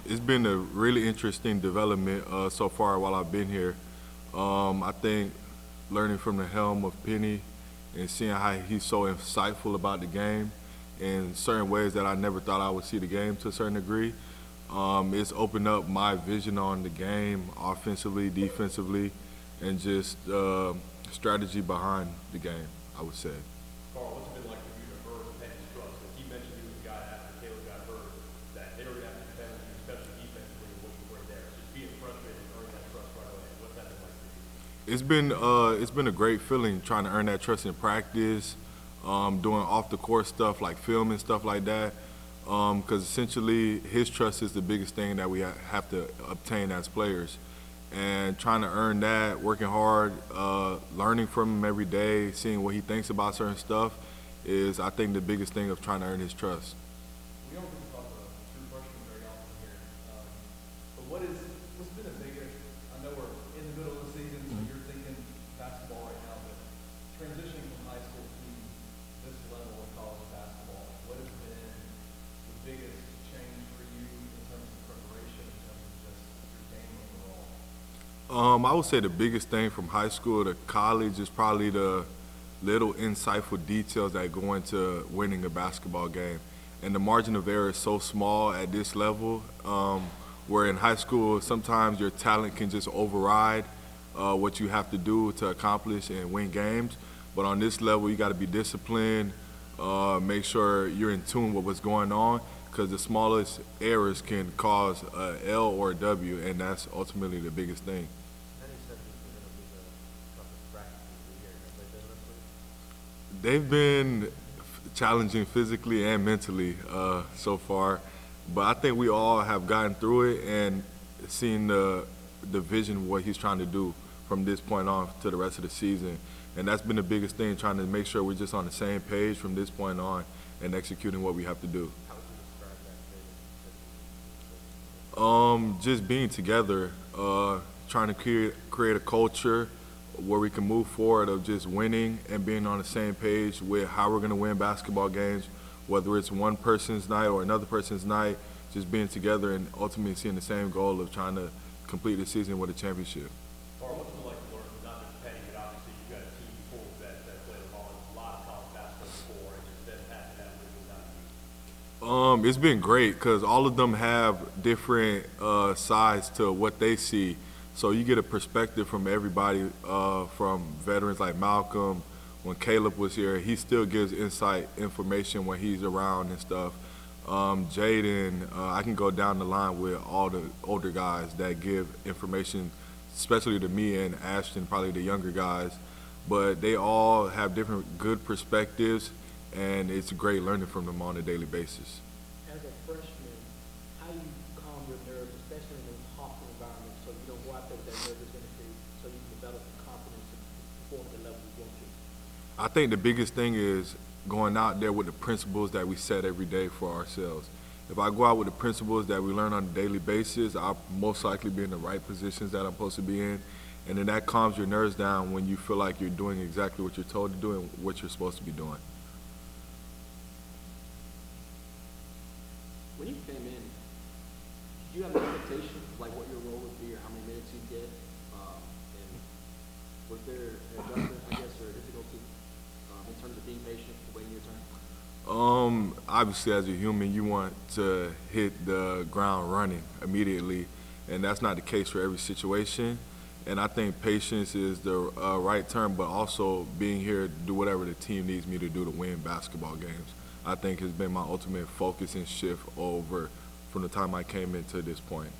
It's been a really interesting development so far while I've been here. I think learning from the helm of Penny and seeing how he's so insightful about the game in certain ways that I never thought I would see the game to a certain degree. It's opened up my vision on the game offensively, defensively, and just strategy behind the game, I would say. Carl, what's it been like for you to earn Penny's trust? Because he mentioned he was a guy after Caleb got hurt that they were going to have to depend on you, especially defensively, and what you bring there. Just being frustrated and earning that trust right away. What's that been like for you? It's been a great feeling trying to earn that trust in practice, doing off the court stuff like film and stuff like that. Because essentially his trust is the biggest thing that we have to obtain as players. And trying to earn that, working hard, learning from him every day, seeing what he thinks about certain stuff is, I think, the biggest thing of trying to earn his trust. We don't think about the true freshman very often here. But what's been the biggest, I know we're in the middle of the season, so you're thinking basketball right now, but transitioning from high school to this level of college basketball, what has been the biggest change for you in terms of preparation, in terms of just your game overall? I would say the biggest thing from high school to college is probably the little insightful details that go into winning a basketball game. And the margin of error is so small at this level, where in high school sometimes your talent can just override what you have to do to accomplish and win games. But on this level, you got to be disciplined, make sure you're in tune with what's going on, because the smallest errors can cause a L or a W, and that's ultimately the biggest thing. Many said this was going to be the toughest practice of the year. Have they been this week? They've been challenging physically and mentally so far, but I think we all have gotten through it and seen the vision of what he's trying to do from this point on to the rest of the season. And that's been the biggest thing, trying to make sure we're just on the same page from this point on and executing what we have to do. How would you describe that vision? Just being together, trying to create a culture where we can move forward of just winning and being on the same page with how we're going to win basketball games, whether it's one person's night or another person's night, just being together and ultimately seeing the same goal of trying to complete the season with a championship. Carl, what's it like to learn from not just Penny, but obviously you've got a team full of vets that played a lot of college basketball before, and just then passing that wisdom down to you? It's been great because all of them have different sides to what they see. So you get a perspective from everybody, from veterans like Malcolm. When Caleb was here, he still gives insight information when he's around and stuff. Jaden, I can go down the line with all the older guys that give information, especially to me and Ashton, probably the younger guys. But they all have different good perspectives, and it's great learning from them on a daily basis. As a freshman, how do you calm your nerves, especially in a hostile environment, so you don't go out there with that nervous energy, so you can develop the confidence and perform at the level you want to? I think the biggest thing is going out there with the principles that we set every day for ourselves. If I go out with the principles that we learn on a daily basis, I'll most likely be in the right positions that I'm supposed to be in. And then that calms your nerves down when you feel like you're doing exactly what you're told to do and what you're supposed to be doing. When you came in, did you have an expectation of like what your role would be or how many minutes you'd get? And was there an adjustment, I guess, or a difficulty in terms of being patient, waiting your turn? Obviously, as a human, you want to hit the ground running immediately, and that's not the case for every situation. And I think patience is the right term, but also being here to do whatever the team needs me to do to win basketball games, I think has been my ultimate focus and shift over from the time I came into this point.